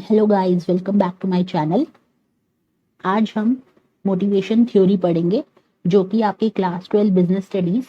Hello guys, welcome back to my channel. आज हम motivation theory पढ़ेंगे जो कि आपकी class 12 business studies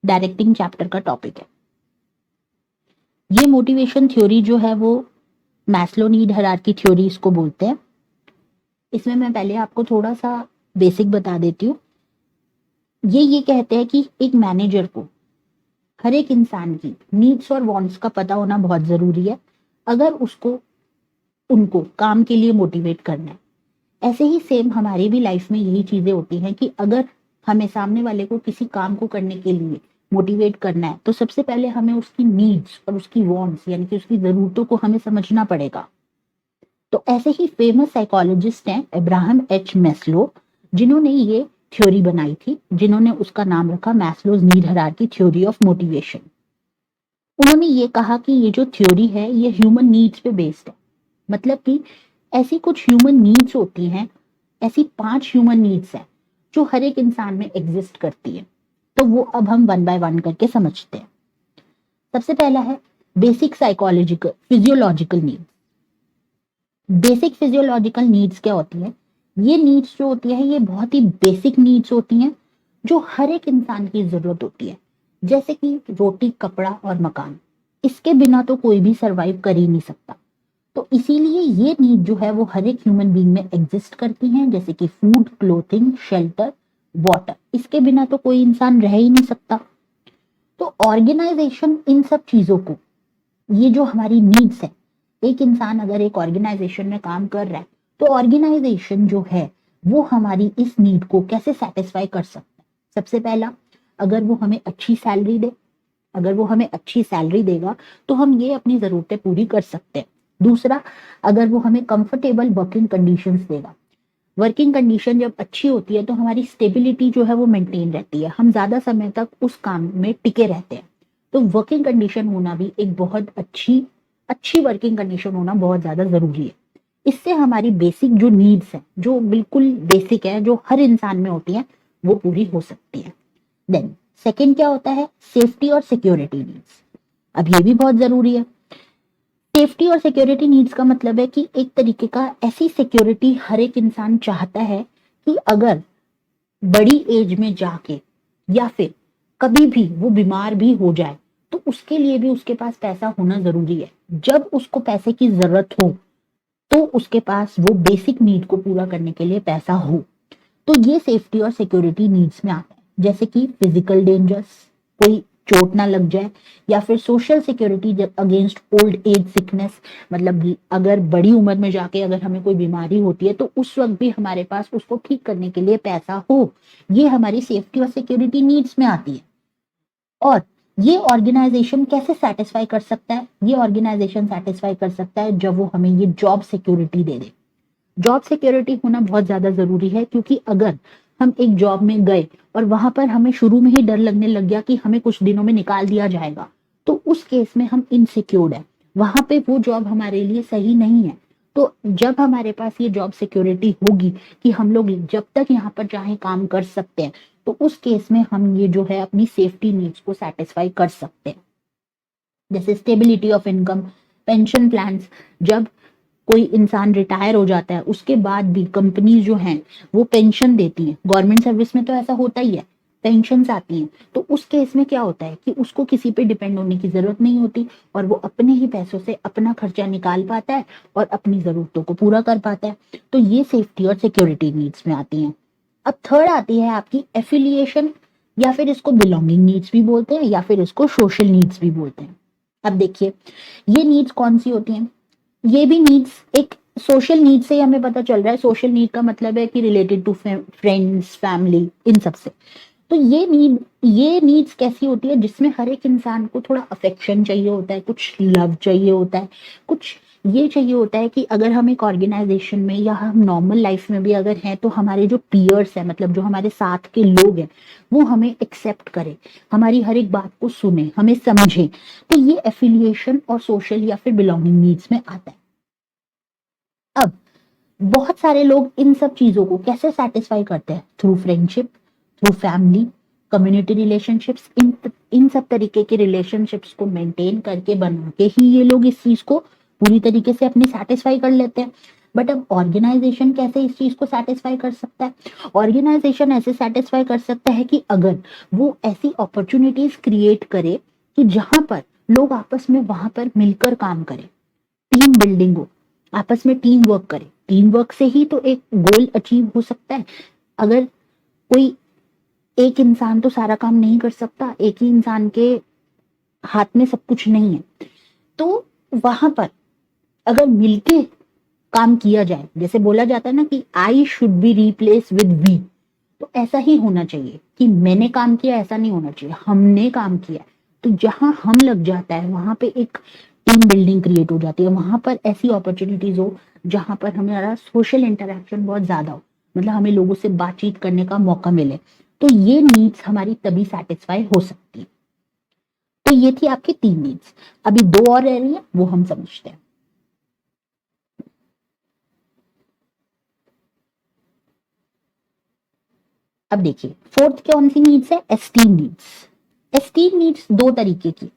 directing chapter का टॉपिक है। ये मोटिवेशन थ्योरी जो है वो मैस्लो नीड हायरार्की थ्योरी इसको बोलते हैं। इसमें मैं पहले आपको थोड़ा सा बेसिक बता देती हूँ। ये कहते हैं कि एक मैनेजर को हर एक इंसान की नीड्स और वांट्स का पता होना बहुत जरूरी है अगर उसको उनको काम के लिए मोटिवेट करना है। ऐसे ही सेम हमारी भी लाइफ में यही चीजें होती हैं कि अगर हमें सामने वाले को किसी काम को करने के लिए मोटिवेट करना है तो सबसे पहले हमें उसकी नीड्स और उसकी वांट्स यानी कि उसकी जरूरतों को हमें समझना पड़ेगा। तो ऐसे ही फेमस साइकोलॉजिस्ट हैं अब्राहम एच मैस्लो, जिन्होंने ये थ्योरी बनाई थी, जिन्होंने उसका नाम रखा Maslow's need hierarchy theory of motivation. उन्होंने ये कहा कि ये जो थ्योरी है ये ह्यूमन नीड्स पे बेस्ड है। मतलब कि ऐसी कुछ ह्यूमन नीड्स होती हैं, ऐसी 5 ह्यूमन नीड्स हैं जो हर एक इंसान में एग्जिस्ट करती है। तो वो अब हम वन बाय वन करके समझते हैं। सबसे पहला है basic psychological physiological needs. Basic physiological needs क्या होती है? ये नीड्स जो होती है ये बहुत ही बेसिक नीड्स होती हैं जो हर एक इंसान की जरूरत होती है, जैसे कि रोटी, कपड़ा और मकान। इसके बिना तो कोई भी सरवाइव कर ही नहीं सकता। तो इसीलिए ये नीड जो है वो हर एक ह्यूमन बीइंग में एग्जिस्ट करती हैं, जैसे कि फूड, क्लोथिंग, शेल्टर, वाटर। इसके बिना तो कोई इंसान रह ही नहीं सकता। तो ऑर्गेनाइजेशन इन सब चीजों को, ये जो हमारी नीड्स है, एक इंसान अगर एक ऑर्गेनाइजेशन में काम कर रहा है तो ऑर्गेनाइजेशन जो है वो हमारी इस नीड को कैसे सेटिस्फाई कर सकता है। सबसे पहला, अगर वो हमें अच्छी सैलरी दे, अगर वो हमें अच्छी सैलरी देगा तो हम ये अपनी जरूरतें पूरी कर सकते हैं। दूसरा, अगर वो हमें कंफर्टेबल वर्किंग कंडीशंस देगा। वर्किंग कंडीशन जब अच्छी होती है तो हमारी स्टेबिलिटी जो है वो मेंटेन रहती है, हम ज्यादा समय तक उस काम में टिके रहते हैं। तो वर्किंग कंडीशन होना भी एक बहुत अच्छी अच्छी वर्किंग कंडीशन होना बहुत ज्यादा जरूरी है। इससे हमारी बेसिक जो नीड्स है, जो बिल्कुल बेसिक है, जो हर इंसान में होती है, वो पूरी हो सकती है। देन सेकेंड क्या होता है? सेफ्टी और सिक्योरिटी नीड्स। अब ये भी बहुत जरूरी है। सेफ्टी और सिक्योरिटी नीड्स का मतलब है कि एक तरीके का ऐसी सिक्योरिटी हर एक इंसान चाहता है कि अगर बड़ी एज में जाके या फिर कभी भी वो बीमार भी हो जाए तो उसके लिए भी उसके पास पैसा होना जरूरी है। जब उसको पैसे की जरूरत हो तो उसके पास वो बेसिक नीड को पूरा करने के लिए पैसा हो। तो ये सेफ्टी और सिक्योरिटी नीड्स में आता है, जैसे कि फिजिकल डेंजर्स, कोई चोट ना लग जाए, या फिर social security against old age sickness. मतलब अगर बड़ी उम्र में जाके अगर हमें कोई बीमारी होती है तो उस वक्त भी हमारे पास उसको ठीक करने के लिए पैसा हो। ये हमारी सेफ्टी और सिक्योरिटी नीड्स में आती है। और ये ऑर्गेनाइजेशन कैसे सेटिस्फाई कर सकता है? ये ऑर्गेनाइजेशन सेटिस्फाई कर सकता है जब वो हमें ये जॉब सिक्योरिटी दे दे। जॉब सिक्योरिटी होना बहुत ज्यादा जरूरी है, क्योंकि अगर हम एक जॉब में गए और वहां पर हमें शुरू में ही डर लगने लग गया कि हमें कुछ दिनों में निकाल दिया जाएगा, तो उस केस में हम इनसिक्योर्ड है, वहां पे वो जॉब हमारे लिए सही नहीं है। तो जब हमारे पास ये जॉब सिक्योरिटी होगी कि हम लोग जब तक यहाँ पर चाहे काम कर सकते हैं, तो उस केस में हम ये जो है अपनी सेफ्टी नीड्स को सेटिस्फाई कर सकते हैं। जैसे stability of income, pension plans. जब कोई इंसान रिटायर हो जाता है उसके बाद भी कंपनीज जो हैं वो पेंशन देती हैं। गवर्नमेंट सर्विस में तो ऐसा होता ही है, पेंशन आती हैं। तो उस केस में क्या होता है कि उसको किसी पे डिपेंड होने की जरूरत नहीं होती और वो अपने ही पैसों से अपना खर्चा निकाल पाता है और अपनी जरूरतों को पूरा कर पाता है। तो ये सेफ्टी और सिक्योरिटी नीड्स में आती हैं। अब थर्ड आती है आपकी एफिलिएशन, या फिर इसको बिलोंगिंग नीड्स भी बोलते हैं, या फिर इसको सोशल नीड्स भी बोलते हैं। अब देखिए, ये नीड्स कौन सी होती हैं? ये भी नीड्स एक सोशल नीड से ही हमें पता चल रहा है। सोशल नीड का मतलब है कि रिलेटेड टू फ्रेंड्स, फैमिली, इन सब से। तो ये नीड्स कैसी होती है? जिसमें हर एक इंसान को थोड़ा अफेक्शन चाहिए होता है, कुछ लव चाहिए होता है, कुछ ये चाहिए होता है कि अगर हम एक ऑर्गेनाइजेशन में या हम नॉर्मल लाइफ में भी अगर हैं तो हमारे जो पीयर्स हैं, मतलब जो हमारे साथ के लोग हैं, वो हमें एक्सेप्ट करें, हमारी हर एक बात को सुने, हमें समझे। तो ये एफिलिएशन और सोशल या फिर बिलोंगिंग नीड्स में आता है। अब बहुत सारे लोग इन सब चीजों को कैसे सेटिस्फाई करते हैं? Through friendship, through family, community relationships. इन सब तरीके के रिलेशनशिप्स को मेंटेन करके बना के ही ये लोग इस चीज को पूरी तरीके से अपनी सेटिस्फाई कर लेते हैं। बट अब ऑर्गेनाइजेशन कैसे इस चीज को सेटिस्फाई कर सकता है? ऑर्गेनाइजेशन ऐसे सेटिस्फाई कर सकता है कि अगर वो ऐसी अपॉर्चुनिटीज क्रिएट करे कि जहां पर लोग आपस में वहां पर मिलकर काम करें, टीम बिल्डिंग हो, आपस में टीम वर्क करे। टीम वर्क से ही तो एक गोल अचीव हो सकता है। अगर कोई एक इंसान तो सारा काम नहीं कर सकता, एक ही इंसान के हाथ में सब कुछ नहीं है। तो वहां पर अगर मिलके काम किया जाए, जैसे बोला जाता है ना कि I should be replace with we, तो ऐसा ही होना चाहिए कि मैंने काम किया, ऐसा नहीं होना चाहिए हमने काम किया। तो जहां हम लग जाता है वहां पे एक टीम बिल्डिंग क्रिएट हो जाती है, वहां पर ऐसी अपॉर्चुनिटीज हो जहां पर हमारा सोशल इंटरेक्शन बहुत ज्यादा हो, मतलब हमें लोगों से बातचीत करने का मौका मिले। तो ये नीड्स हमारी तभी सेटिस्फाई हो सकती है। तो ये थी आपकी 3 नीड्स। अभी 2 और रह रही है, वो हम समझते हैं। अब देखिए फोर्थ कौन सी नीड्स है? Esteem needs. एस्टीम नीड्स 2 तरीके की,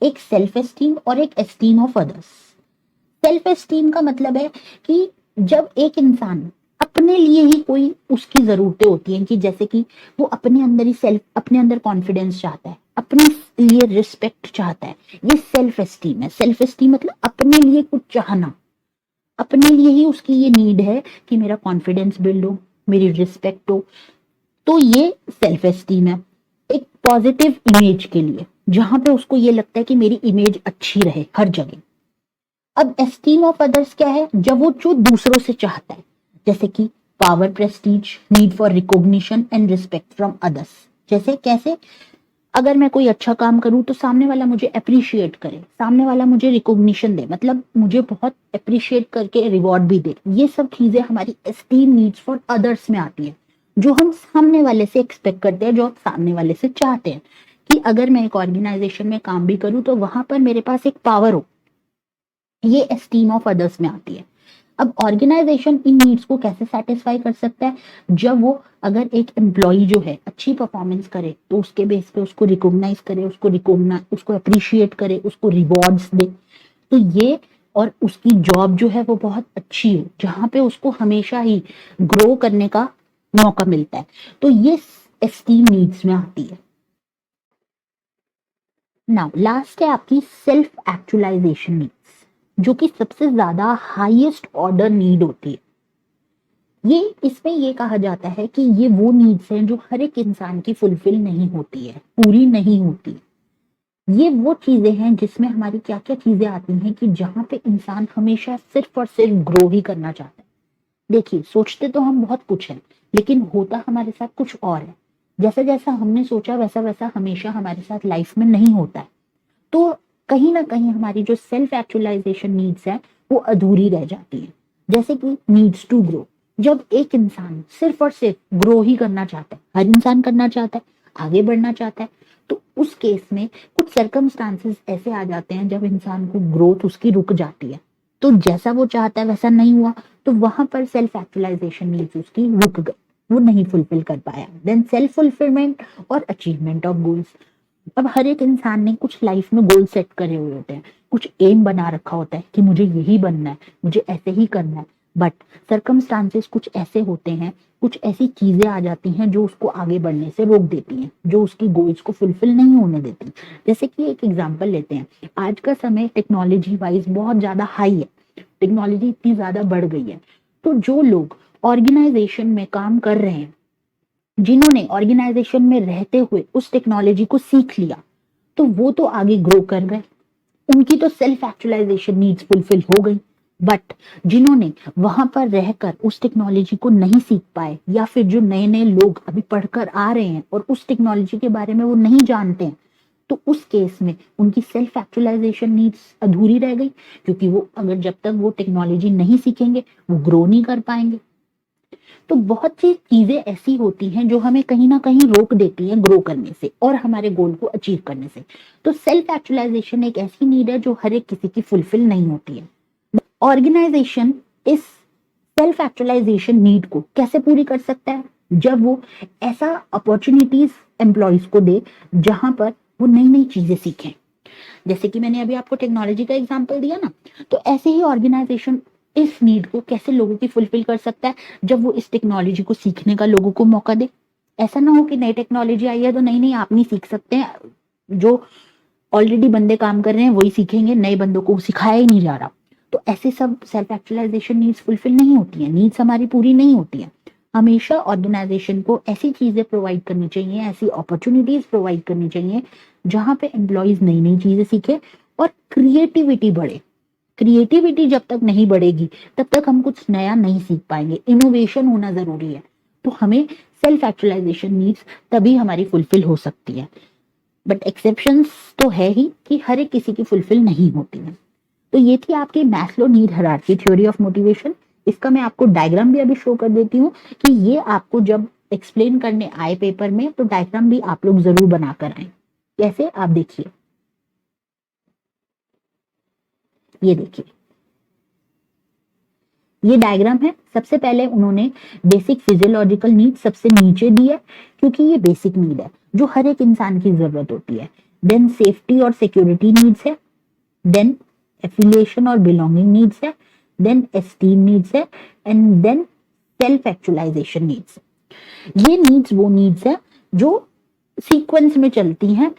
एक सेल्फ एस्टीम और एक esteem of others. Self esteem का मतलब है कि जब एक इंसान अपने लिए ही कोई उसकी जरूरतें होती हैं, कि जैसे कि वो अपने अंदर ही अपने अंदर कॉन्फिडेंस चाहता है, अपने लिए रिस्पेक्ट चाहता है, ये सेल्फ एस्टीम है। सेल्फ एस्टीम मतलब अपने लिए कुछ चाहना, अपने लिए ही उसकी ये नीड है कि मेरा कॉन्फिडेंस बिल्ड हो, मेरी रिस्पेक्ट हो। तो ये सेल्फ एस्टीम है, एक पॉजिटिव इमेज के लिए, जहां पे उसको ये लगता है कि मेरी इमेज अच्छी रहे हर जगह। अब एस्टीम ऑफ अदर्स क्या है? जब वो जो दूसरों से चाहता है, जैसे कि power, Prestige, need for recognition and respect from others. जैसे कैसे? अगर मैं कोई अच्छा काम करूं तो सामने वाला मुझे अप्रिशिएट करे, सामने वाला मुझे रिकॉग्निशन दे, मतलब मुझे बहुत अप्रिशिएट करके रिवॉर्ड भी दे। ये सब चीजें हमारी एस्टीम नीड्स फॉर अदर्स में आती है, जो हम सामने वाले से एक्सपेक्ट करते हैं, जो हम सामने वाले से चाहते हैं कि अगर मैं एक ऑर्गेनाइजेशन में काम भी करूं तो वहां पर मेरे पास एक पावर हो। ये एस्टीम ऑफ अदर्स में आती है। अब ऑर्गेनाइजेशन इन नीड्स को कैसे सेटिस्फाई कर सकता है? जब वो अगर एक एम्प्लॉय जो है अच्छी परफॉर्मेंस करे तो उसके बेस पे उसको रिकॉग्नाइज करे, उसको अप्रिशिएट करे, उसको रिवॉर्ड्स दे। तो ये, और उसकी जॉब जो है वो बहुत अच्छी हो, जहां पे उसको हमेशा ही ग्रो करने का मौका मिलता है। तो ये एस्टीम नीड्स में आती है। नाउ लास्ट है आपकी सेल्फ एक्चुअलाइजेशन नीड्स, जो कि सबसे ज्यादा हाईएस्ट ऑर्डर नीड होती है। ये इसमें ये कहा जाता है कि ये वो नीड्स हैं जो हर एक इंसान की फुलफिल नहीं होती है, पूरी नहीं होती। ये वो चीजें हैं जिसमें हमारी क्या क्या चीजें आती हैं कि जहां पे इंसान हमेशा सिर्फ और सिर्फ ग्रो ही करना चाहता है। देखिए सोचते तो हम बहुत कुछ है, लेकिन होता हमारे साथ कुछ और है। जैसा जैसा हमने सोचा वैसा वैसा हमेशा हमारे साथ लाइफ में नहीं होता है। तो कहीं ना कहीं हमारी जो सेल्फ एक्चुअलाइजेशन नीड्स है वो अधूरी रह जाती है। जैसे कि नीड्स टू ग्रो, जब एक इंसान सिर्फ और सिर्फ ग्रो ही करना चाहता है, हर इंसान करना चाहता है, आगे बढ़ना चाहता है, तो उस केस में कुछ सर्कमस्टांसेस ऐसे आ जाते हैं जब इंसान को ग्रोथ उसकी रुक जाती है। तो जैसा वो चाहता है वैसा नहीं हुआ, तो वहां पर सेल्फ एक्चुअलाइजेशन नीड्स उसकी रुक गई, वो नहीं फुलफिल कर पाया। देन सेल्फ फुलफिलमेंट और अचीवमेंट ऑफ गोल्स। अब हर एक इंसान ने कुछ लाइफ में गोल सेट करे हुए होते हैं, कुछ एम बना रखा होता है कि मुझे यही बनना है, मुझे ऐसे ही करना है। बट सर्कमस्टांसेस कुछ ऐसे होते हैं, कुछ ऐसी चीजें आ जाती हैं जो उसको आगे बढ़ने से रोक देती हैं, जो उसकी गोल्स को फुलफिल नहीं होने देती। जैसे कि एक एग्जांपल लेते हैं, आज का समय टेक्नोलॉजी वाइज बहुत ज्यादा हाई है, टेक्नोलॉजी इतनी ज्यादा बढ़ गई है। तो जो लोग ऑर्गेनाइजेशन में काम कर रहे हैं, जिन्होंने ऑर्गेनाइजेशन में रहते हुए उस टेक्नोलॉजी को सीख लिया, तो वो तो आगे ग्रो कर गए, उनकी तो सेल्फ एक्चुअलाइजेशन नीड्स फुलफिल हो गई। बट जिन्होंने वहां पर रहकर उस टेक्नोलॉजी को नहीं सीख पाए, या फिर जो नए नए लोग अभी पढ़कर आ रहे हैं और उस टेक्नोलॉजी के बारे में वो नहीं जानते हैं, तो उस केस में उनकी सेल्फ एक्चुअलाइजेशन नीड्स अधूरी रह गई, क्योंकि वो अगर जब तक वो टेक्नोलॉजी नहीं सीखेंगे वो ग्रो नहीं कर पाएंगे। तो बहुत सी चीजें ऐसी होती हैं जो हमें कहीं ना कहीं रोक देती हैं ग्रो करने से और हमारे गोल को अचीव करने से। तो सेल्फ एक्चुअलाइजेशन एक ऐसी नीड है जो हर एक किसी की फुलफिल नहीं होती है। ऑर्गेनाइजेशन इस सेल्फ एक्चुअलाइजेशन नीड को कैसे पूरी कर सकता है? जब वो ऐसा अपॉर्चुनिटीज एम्प्लॉयज को दे जहां पर वो नई नई चीजें सीखें। जैसे कि मैंने अभी आपको टेक्नोलॉजी का एग्जांपल दिया ना, तो ऐसे ही ऑर्गेनाइजेशन इस नीड को कैसे लोगों की फुलफिल कर सकता है, जब वो इस टेक्नोलॉजी को सीखने का लोगों को मौका दे। ऐसा ना हो कि नई टेक्नोलॉजी आई है तो नहीं नहीं आप नहीं सीख सकते हैं, जो ऑलरेडी बंदे काम कर रहे हैं वही सीखेंगे, नए बंदों को सिखाया ही नहीं जा रहा। तो ऐसे सब सेल्फ एक्चुअलाइजेशन नीड्स फुलफिल नहीं होती है, नीड्स हमारी पूरी नहीं होती है। हमेशा ऑर्गेनाइजेशन को ऐसी चीजें प्रोवाइड करनी चाहिए, ऐसी अपॉर्चुनिटीज प्रोवाइड करनी चाहिए जहां पे एम्प्लॉयज नई नई चीजें सीखे और क्रिएटिविटी बढ़े। क्रिएटिविटी जब तक नहीं बढ़ेगी तब तक हम कुछ नया नहीं सीख पाएंगे, इनोवेशन होना जरूरी है। तो हमें सेल्फ एक्चुअलाइजेशन नीड्स तभी हमारी फुलफिल हो सकती है, बट एक्सेप्शंस तो है ही कि हर एक किसी की फुलफिल नहीं होती है। तो ये थी आपकी Maslow need hierarchy theory of motivation. इसका मैं आपको डायग्राम भी अभी शो कर देती हूँ कि ये आपको जब एक्सप्लेन करने आए पेपर में तो डायग्राम भी आप लोग जरूर बनाकर आए। कैसे, आप देखिए, ये देखिए ये डायग्राम है। सबसे पहले उन्होंने बेसिक फिजियोलॉजिकल नीड सबसे नीचे दी है, क्योंकि ये बेसिक नीड है जो हर एक इंसान की जरूरत होती है। देन सेफ्टी और सिक्योरिटी नीड्स है, देन एफिलिएशन और बिलोंगिंग नीड्स है, देन एस्टीम नीड्स है, and then self actualization needs. ये नीड्स वो नीड्स है जो सीक्वेंस में चलती हैं।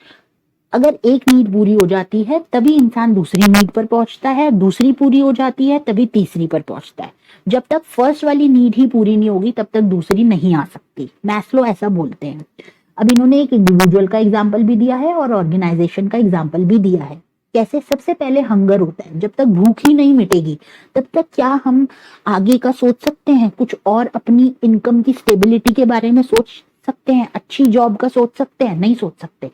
अगर एक नीड पूरी हो जाती है तभी इंसान दूसरी नीड पर पहुंचता है, दूसरी पूरी हो जाती है तभी तीसरी पर पहुंचता है। जब तक फर्स्ट वाली नीड ही पूरी नहीं होगी तब तक दूसरी नहीं आ सकती, मैस्लो ऐसा बोलते हैं। अब इन्होंने एक इंडिविजुअल का एग्जाम्पल भी दिया है और ऑर्गेनाइजेशन का एग्जाम्पल भी दिया है। कैसे, सबसे पहले हंगर होता है, जब तक भूख ही नहीं मिटेगी तब तक क्या हम आगे का सोच सकते हैं, कुछ और अपनी इनकम की स्टेबिलिटी के बारे में सोच सकते हैं, अच्छी जॉब का सोच सकते हैं, नहीं सोच सकते।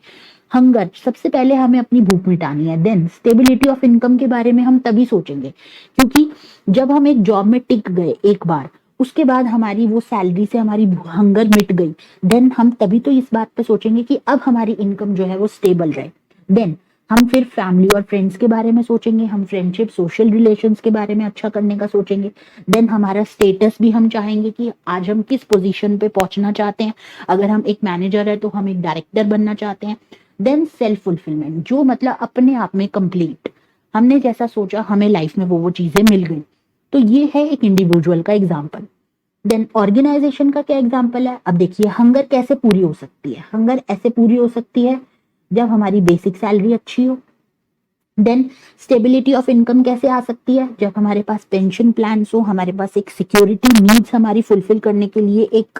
हंगर, सबसे पहले हमें अपनी भूख मिटानी है। देन स्टेबिलिटी ऑफ इनकम के बारे में हम तभी सोचेंगे, क्योंकि जब हम एक जॉब में टिक गए एक बार, उसके बाद हमारी वो सैलरी से हमारी हंगर मिट गई, देन हम तभी तो इस बात पे सोचेंगे कि अब हमारी इनकम जो है वो स्टेबल रहे। देन हम फिर फैमिली और फ्रेंड्स के बारे में सोचेंगे, हम फ्रेंडशिप सोशल रिलेशंस के बारे में अच्छा करने का सोचेंगे। देन हमारा स्टेटस भी हम चाहेंगे कि आज हम किस पोजीशन पे पहुंचना चाहते हैं। अगर हम एक मैनेजर है तो हम एक डायरेक्टर बनना चाहते हैं। देन सेल्फ फुलफिलमेंट, जो मतलब अपने आप में कंप्लीट, हमने जैसा सोचा हमें लाइफ में वो चीजें मिल गई। तो ये है एक इंडिविजुअल का एग्जाम्पल। देन ऑर्गेनाइजेशन का क्या एग्जाम्पल है, अब देखिए हंगर कैसे पूरी हो सकती है। हंगर ऐसे पूरी हो सकती है जब हमारी बेसिक सैलरी अच्छी हो। देन स्टेबिलिटी ऑफ इनकम कैसे आ सकती है, जब हमारे पास पेंशन प्लान हो, हमारे पास एक सिक्योरिटी नीड्स हमारी फुलफिल करने के लिए एक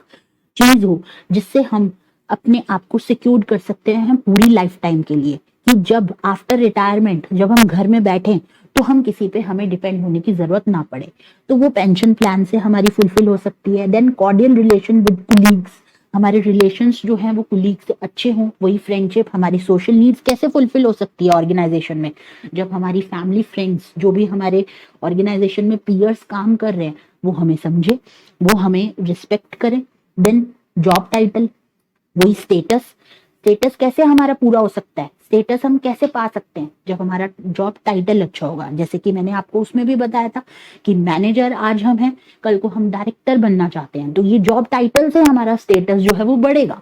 चीज हो जिससे हम अपने आप को सिक्योर कर सकते हैं हम पूरी लाइफ टाइम के लिए, कि जब आफ्टर रिटायरमेंट जब हम घर में बैठे तो हम किसी पे हमें डिपेंड होने की जरूरत ना पड़े, तो वो पेंशन प्लान से हमारी फुलफिल हो सकती है। Then cordial relation with colleagues, हमारे रिलेशंस जो हैं वो कुलीग से अच्छे हों, वही फ्रेंडशिप। हमारी सोशल नीड्स कैसे फुलफिल हो सकती है ऑर्गेनाइजेशन में, जब हमारी फैमिली फ्रेंड्स जो भी हमारे ऑर्गेनाइजेशन में पीयर्स काम कर रहे हैं वो हमें समझे, वो हमें रिस्पेक्ट करें। देन जॉब टाइटल, वही स्टेटस। स्टेटस कैसे हमारा पूरा हो सकता है, स्टेटस हम कैसे पा सकते हैं, जब हमारा जॉब टाइटल अच्छा होगा। जैसे कि मैंने आपको उसमें भी बताया था कि मैनेजर आज हम हैं, कल को हम डायरेक्टर बनना चाहते हैं, तो ये जॉब टाइटल से हमारा स्टेटस जो है वो बढ़ेगा।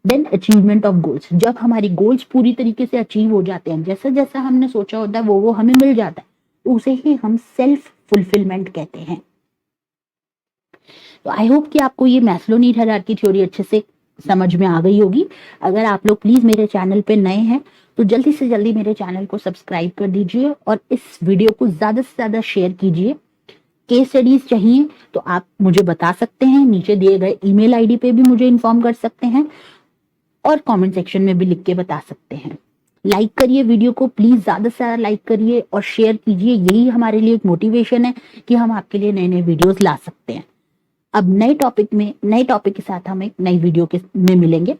देन अचीवमेंट ऑफ गोल्स, जब हमारी गोल्स पूरी तरीके से अचीव हो जाते हैं, जैसा जैसा हमने सोचा होता है वो हमें मिल जाता है, तो उसे ही हम सेल्फ फुलफिलमेंट कहते हैं। तो आई होप कि आपको ये मैस्लो नीड हायरार्की थ्योरी अच्छे से समझ में आ गई होगी। अगर आप लोग प्लीज मेरे चैनल पे नए हैं तो जल्दी से जल्दी मेरे चैनल को सब्सक्राइब कर दीजिए और इस वीडियो को ज्यादा से ज्यादा शेयर कीजिए। केस स्टडीज चाहिए तो आप मुझे बता सकते हैं, नीचे दिए गए ईमेल आईडी पे भी मुझे इन्फॉर्म कर सकते हैं और कमेंट सेक्शन में भी लिख के बता सकते हैं। लाइक करिए वीडियो को, प्लीज ज्यादा से ज्यादा लाइक करिए और शेयर कीजिए, यही हमारे लिए एक मोटिवेशन है कि हम आपके लिए नए नए वीडियोस ला सकते हैं। अब नए टॉपिक के साथ हम एक नई वीडियो में मिलेंगे।